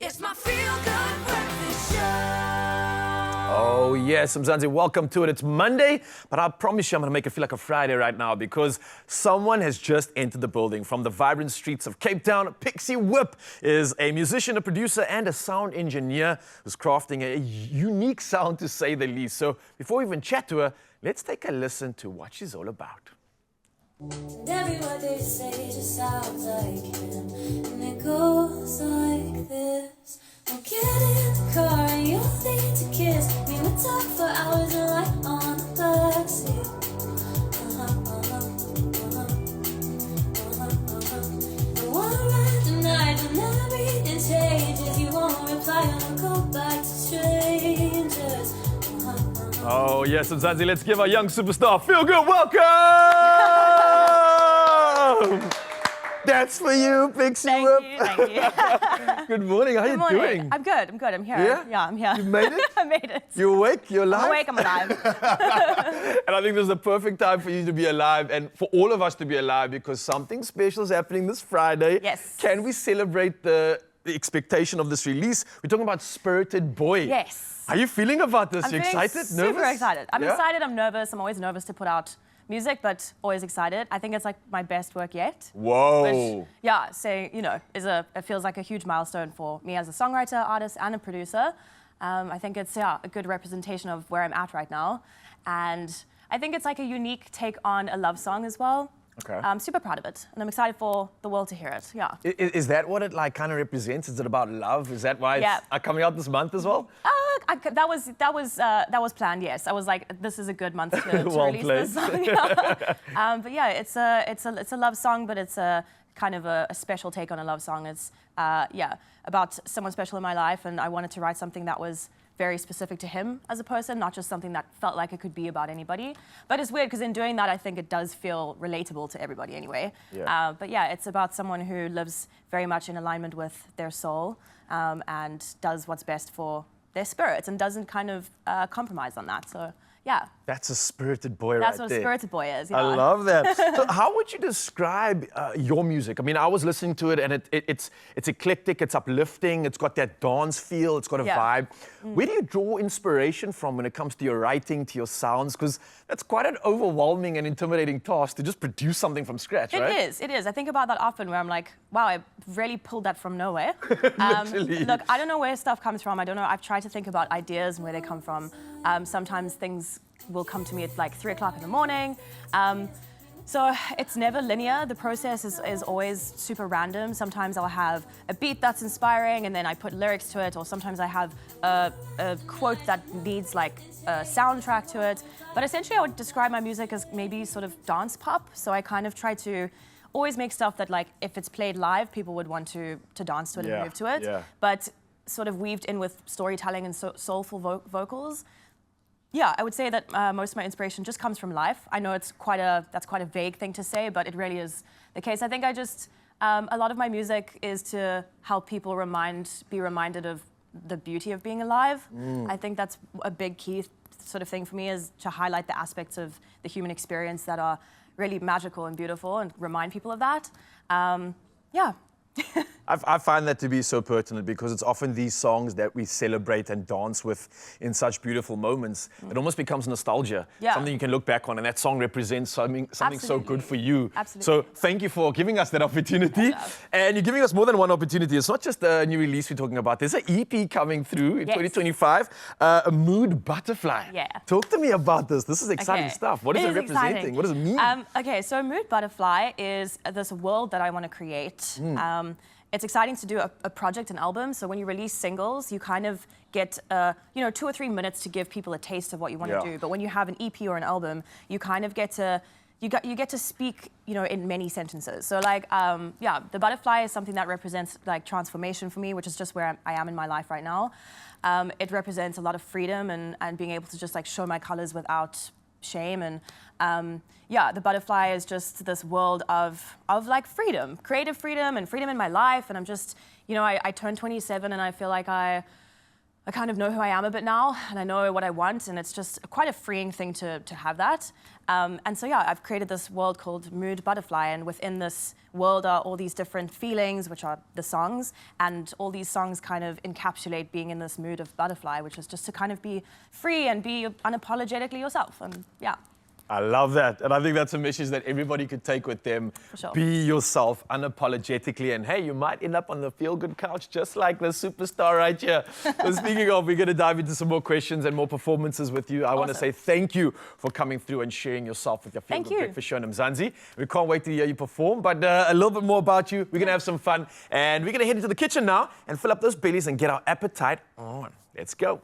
It's my feel-good breakfast show. Oh yes, Mzansi, welcome to it. It's Monday, but I promise you I'm going to make it feel like a Friday right now because someone has just entered the building. From the vibrant streets of Cape Town, Pixie is a musician, a producer, and a sound engineer who's crafting a unique sound, to say the least. So before we even chat to her, let's take a listen to what she's all about. Every word they say just sounds like him, and it goes like this. Don't get in the car and you need to kiss me. We talk for hours and light on the backseat. I wanna ride the night when everything changes. You won't reply and I'll go back to strangers. Oh yes, Mzansi, let's give our young superstar Feel Good welcome! That's for you, Pixie. Thank you. Good morning, how are you doing? I'm good, I'm here. Yeah? I'm here. You made it? I made it. You awake? You're alive? I'm awake, I'm alive. And I think this is the perfect time for you to be alive and for all of us to be alive because something special is happening this Friday. Yes. Can we celebrate the expectation of this release? We're talking about Spirited Boy. Yes. How are you feeling about this? You I'm excited? super Nervous? excited. I'm Yeah? excited, I'm nervous. I'm always nervous to put out music, but always excited. I think it's like my best work yet. Whoa. Which, yeah, so, you know, it feels like a huge milestone for me as a songwriter, artist, and a producer. I think it's, a good representation of where I'm at right now. And I think it's like a unique take on a love song as well. Okay. I'm super proud of it, and I'm excited for the world to hear it, yeah. Is that what it like kind of represents? Is it about love? Is that why Yeah. it's coming out this month as well? That was planned. Yes, I was like, this is a good month to Well release played. this song. Yeah. But yeah, it's a love song, but it's a kind of a special take on a love song. It's about someone special in my life, and I wanted to write something that was very specific to him as a person, not just something that felt like it could be about anybody. But it's weird because in doing that, I think it does feel relatable to everybody anyway. Yeah. But yeah, it's about someone who lives very much in alignment with their soul and does what's best for their spirits and doesn't kind of compromise on that. So yeah. That's a Spirited Boy That's right what there. a Spirited Boy is. Yeah. I love that. So how would you describe your music? I mean, I was listening to it and it's eclectic, it's uplifting, it's got that dance feel, it's got a vibe. Where do you draw inspiration from when it comes to your writing, to your sounds? Because that's quite an overwhelming and intimidating task to just produce something from scratch, right? It is. I think about that often where I'm like, wow, I really pulled that from nowhere. Literally. Look, I don't know where stuff comes from. I don't know. I've tried to think about ideas and where they come from. Sometimes things will come to me at like 3 o'clock in the morning. So it's never linear. The process is always super random. Sometimes I'll have a beat that's inspiring and then I put lyrics to it, or sometimes I have a quote that needs like a soundtrack to it. But essentially I would describe my music as maybe sort of dance pop. So I kind of try to always make stuff that, like, if it's played live, people would want to dance to it and move to it. Yeah. But sort of weaved in with storytelling and soulful vocals. Yeah, I would say that most of my inspiration just comes from life. I know that's quite a vague thing to say, but it really is the case. I think a lot of my music is to help people be reminded of the beauty of being alive. I think that's a big key sort of thing for me, is to highlight the aspects of the human experience that are really magical and beautiful and remind people of that. Yeah. I find that to be so pertinent because it's often these songs that we celebrate and dance with in such beautiful moments. It almost becomes nostalgia, something you can look back on, and that song represents something so good for you. Absolutely. So thank you for giving us that opportunity. And you're giving us more than one opportunity. It's not just a new release we're talking about. There's an EP coming through in 2025, a Mood Butterfly. Yeah. Talk to me about this. This is exciting stuff. What is it representing? Exciting. What does it mean? Okay, so Mood Butterfly is this world that I want to create. It's exciting to do a project, an album. So when you release singles, you kind of get 2 or 3 minutes to give people a taste of what you want to do. But when you have an EP or an album, you kind of get to speak, in many sentences. So like, the butterfly is something that represents like transformation for me, which is just where I am in my life right now. It represents a lot of freedom and being able to just like show my colors without shame. And the butterfly is just this world of like freedom, creative freedom and freedom in my life. And I'm just, I turned 27 and I feel like I kind of know who I am a bit now, and I know what I want, and it's just quite a freeing thing to have that. And so yeah, I've created this world called Mood Butterfly, and within this world are all these different feelings, which are the songs, and all these songs kind of encapsulate being in this mood of butterfly, which is just to kind of be free and be unapologetically yourself, and yeah. I love that. And I think that's a message that everybody could take with them. For sure. Be yourself unapologetically. And hey, you might end up on the feel-good couch just like the superstar right here. So speaking of, we're going to dive into some more questions and more performances with you. I want to say thank you for coming through and sharing yourself with your Feel Good Breakfast show in Mzansi. We can't wait to hear you perform. But a little bit more about you. We're going to have some fun. And we're going to head into the kitchen now and fill up those bellies and get our appetite on. Let's go.